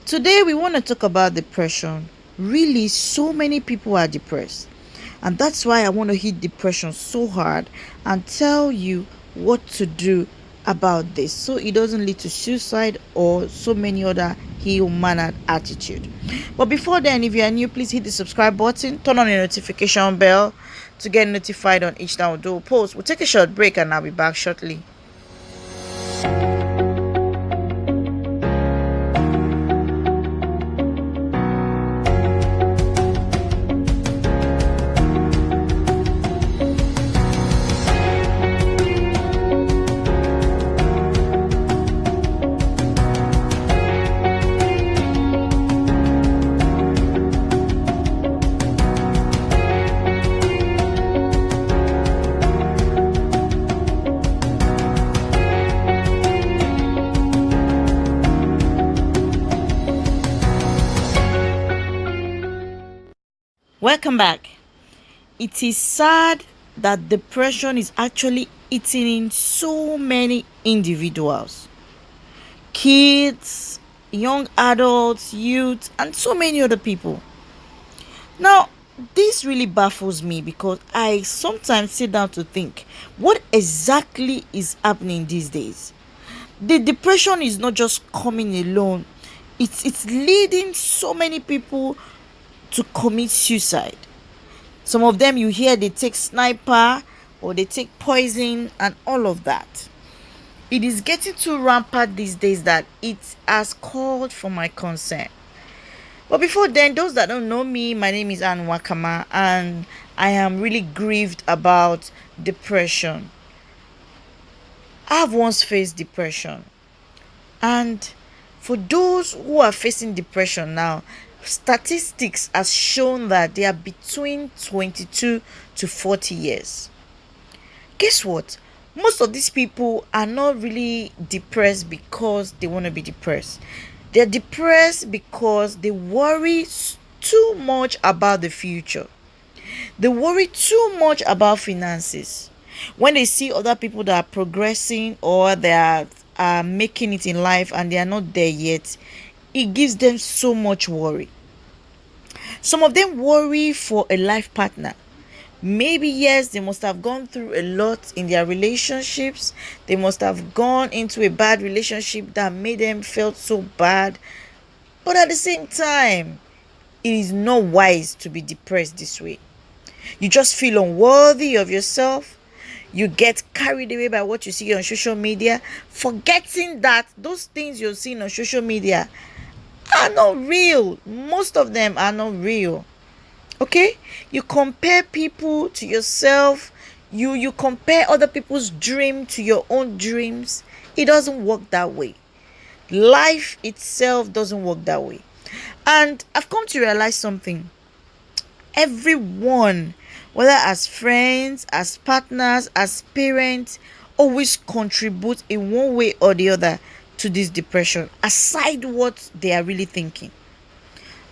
Today, we want to talk about depression. Really, so many people are depressed, and that's why I want to hit depression so hard and tell you what to do about this so it doesn't lead to suicide or so many other ill mannered attitude. But before then, if you are new, please hit the subscribe button, turn on the notification bell to get notified on each time we do a post. We'll take a short break and I'll be back shortly. Welcome back. It is sad that depression is actually eating in so many individuals, kids, young adults, youth, and so many other people. Now, this really baffles me because I sometimes sit down to think what exactly is happening these days. The depression is not just coming alone, it's leading so many people to commit suicide. Some of them you hear they take sniper or they take poison and all of that. It is getting too rampant these days that it has called for my concern. But before then, those that don't know me, my name is Ann Wakama and I am really grieved about depression. I've once faced depression. And for those who are facing depression now, statistics has shown that they are between 22 to 40 years. Guess what? Most of these people are not really depressed because they want to be depressed. They're depressed because they worry too much about the future. They worry too much about finances. When they see other people that are progressing or they are making it in life and they are not there yet, it gives them so much worry. Some of them worry for a life partner. Maybe, yes, they must have gone through a lot in their relationships. They must have gone into a bad relationship that made them felt so bad. But at the same time, it is not wise to be depressed this way. You just feel unworthy of yourself. You get carried away by what you see on social media, forgetting that those things you're seeing on social media are not real. Most of them are not real. Okay? You compare people to yourself. You compare other people's dream to your own dreams. It doesn't work that way. Life itself doesn't work that way. And I've come to realize something. Everyone, whether as friends, as partners, as parents, always contribute in one way or the other to this depression, aside what they are really thinking.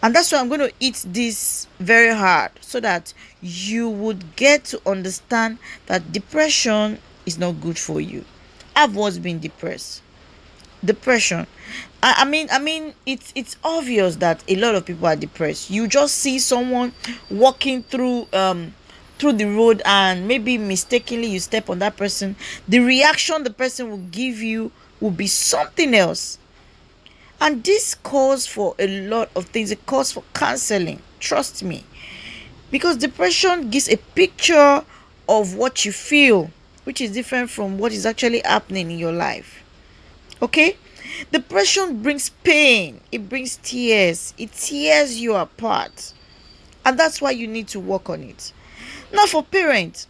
And that's why I'm going to eat this very hard so that you would get to understand that depression is not good for you. I've once been depressed. Depression. I mean, it's obvious that a lot of people are depressed. You just see someone walking through the road and maybe mistakenly you step on that person. The reaction the person will give you will be something else. And this calls for a lot of things. It calls for counseling. Trust me. Because depression gives a picture of what you feel, which is different from what is actually happening in your life. Okay? Depression brings pain. It brings tears. It tears you apart. And that's why you need to work on it. Now for parents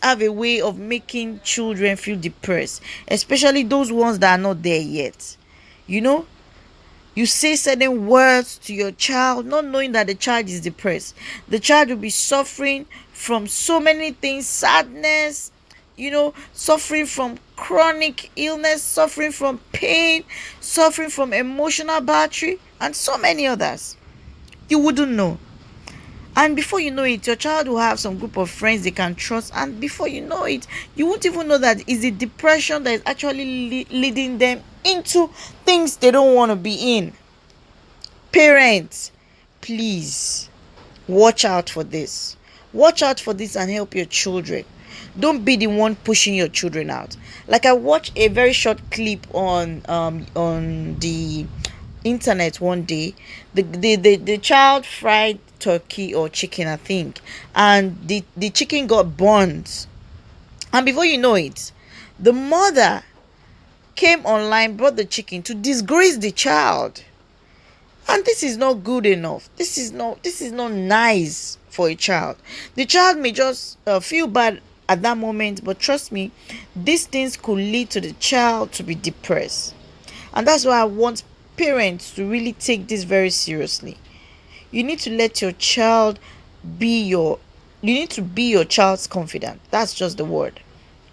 have a way of making children feel depressed, especially those ones that are not there yet. You say certain words to your child not knowing that the child is depressed. The child will be suffering from so many things: sadness, suffering from chronic illness, suffering from pain, suffering from emotional battery, and so many others. You wouldn't know. And before you know it, your child will have some group of friends they can trust, and before you know it, you won't even know that it's the depression that is actually leading them into things they don't want to be in. Parents, please watch out for this. Watch out for this and help your children. Don't be the one pushing your children out. Like, I watched a very short clip on the internet one day. The child fried turkey or chicken, I think, and the chicken got burnt. And before you know it, the mother came online, brought the chicken to disgrace the child. And this is not good enough. This is not nice for a child. The child may just feel bad at that moment, but trust me, these things could lead to the child to be depressed. And that's why I want parents to really take this very seriously. You need to let your child be your you need to be your child's confidant. That's just the word.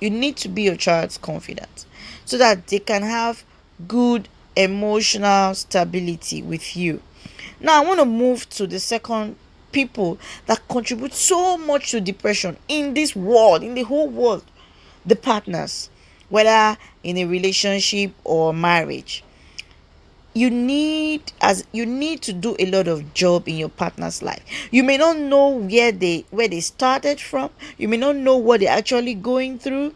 You need to be your child's confidant so that they can have good emotional stability with you. Now I want to move to the second people that contribute so much to depression in this world, in the whole world. The partners, whether in a relationship or marriage. You need to do a lot of job in your partner's life. You may not know where they started from. You may not know what they're actually going through,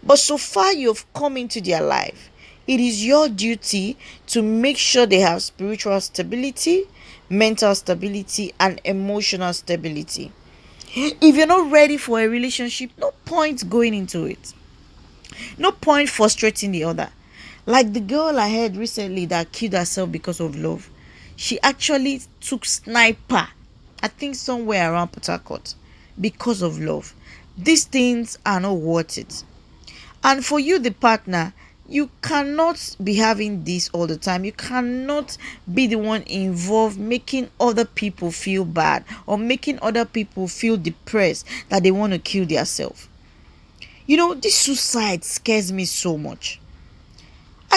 but so far you've come into their life. It is your duty to make sure they have spiritual stability, mental stability, and emotional stability. If you're not ready for a relationship, no point going into it. No point frustrating the other. Like the girl I heard recently that killed herself because of love. She actually took sniper, I think somewhere around Port Harcourt, because of love. These things are not worth it. And for you, the partner, you cannot be having this all the time. You cannot be the one involved making other people feel bad or making other people feel depressed that they want to kill themselves. This suicide scares me so much.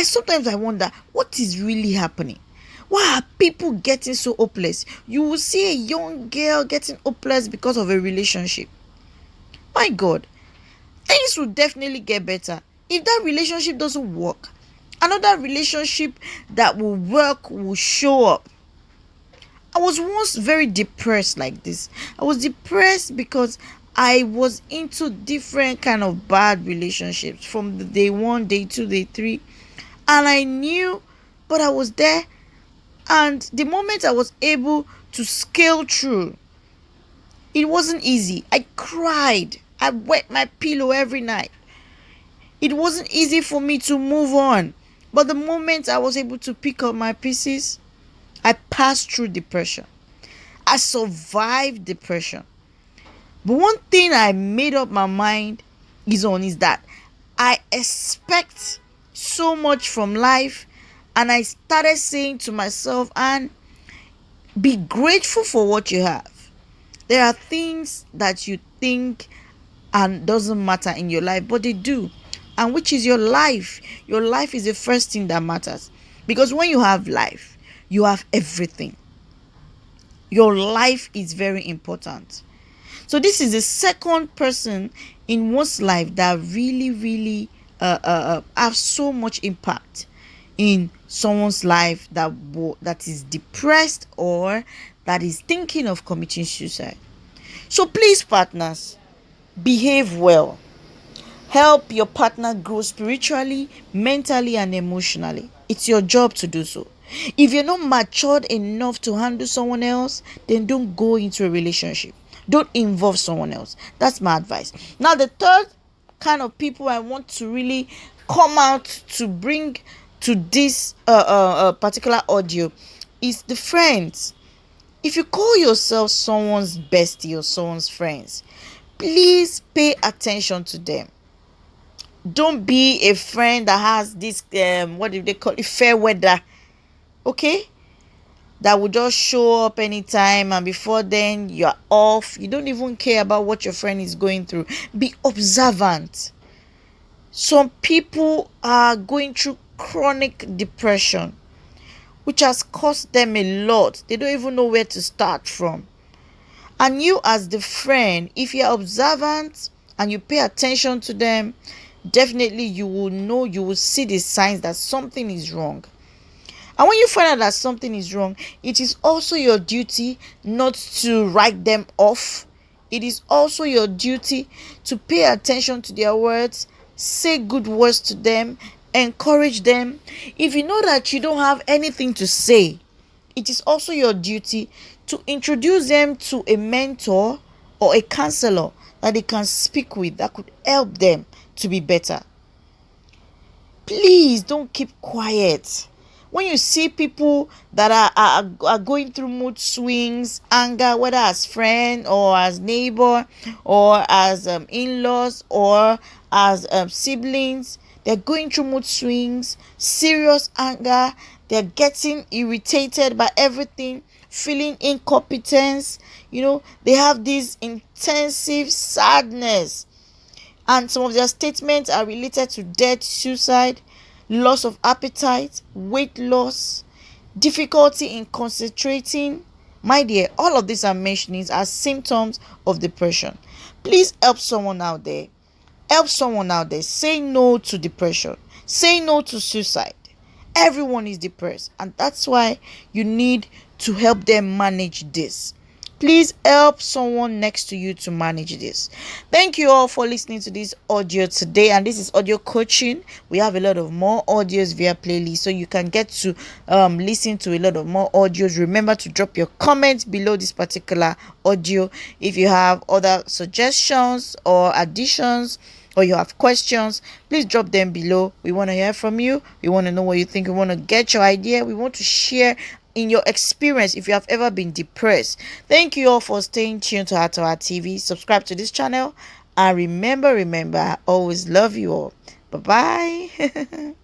Sometimes I wonder what is really happening. Why are people getting so hopeless? You will see a young girl getting hopeless because of a relationship. My God, things will definitely get better. If that relationship doesn't work, another relationship that will work will show up. I was once very depressed like this. I was depressed because I was into different kind of bad relationships from the day 1, day 2, day 3. And I knew, but I was there. And the moment I was able to scale through, it wasn't easy. I cried. I wet my pillow every night. It wasn't easy for me to move on. But the moment I was able to pick up my pieces, I passed through depression. I survived depression. But one thing I made up my mind is that I expect so much from life, and I started saying to myself, and be grateful for what you have. There are things that you think and doesn't matter in your life, but they do, and which is your life. Your life is the first thing that matters, because when you have life, you have everything. Your life is very important. So this is the second person in one's life that really have so much impact in someone's life that is depressed or that is thinking of committing suicide. So please, partners, behave well. Help your partner grow spiritually, mentally, and emotionally. It's your job to do so. If you're not matured enough to handle someone else, then don't go into a relationship. Don't involve someone else. That's my advice. Now, the third kind of people I want to really come out to bring to this particular audio is the friends. If you call yourself someone's bestie or someone's friends, please pay attention to them. Don't be a friend that has this what do they call it, fair weather, okay, that will just show up anytime, and before then you're off. You don't even care about what your friend is going through. Be observant. Some people are going through chronic depression, which has cost them a lot. They don't even know where to start from. And you, as the friend, if you're observant and you pay attention to them, definitely you will see the signs that something is wrong. And when you find out that something is wrong, it is also your duty not to write them off. It is also your duty to pay attention to their words, say good words to them, encourage them. If you know that you don't have anything to say, it is also your duty to introduce them to a mentor or a counselor that they can speak with that could help them to be better. Please don't keep quiet. When you see people that are going through mood swings, anger, whether as friend or as neighbor or as in-laws or as siblings, they're going through mood swings, serious anger, they're getting irritated by everything, feeling incompetence, they have this intensive sadness, and some of their statements are related to death, suicide, loss of appetite, weight loss, difficulty in concentrating. My dear, all of these I'm mentioning are symptoms of depression. Please help someone out there. Help someone out there. Say no to depression. Say no to suicide. Everyone is depressed, and that's why you need to help them manage this. Please help someone next to you to manage this. Thank you all for listening to this audio today. And this is audio coaching. We have a lot of more audios via playlist, so you can get to listen to a lot of more audios. Remember to drop your comments below this particular audio. If you have other suggestions or additions, or you have questions, please drop them below. We want to hear from you. We want to know what you think. We want to get your idea. We want to share in your experience if you have ever been depressed. Thank you all for staying tuned to Heart to Heart TV. Subscribe to this channel, and remember, I always love you all. Bye bye.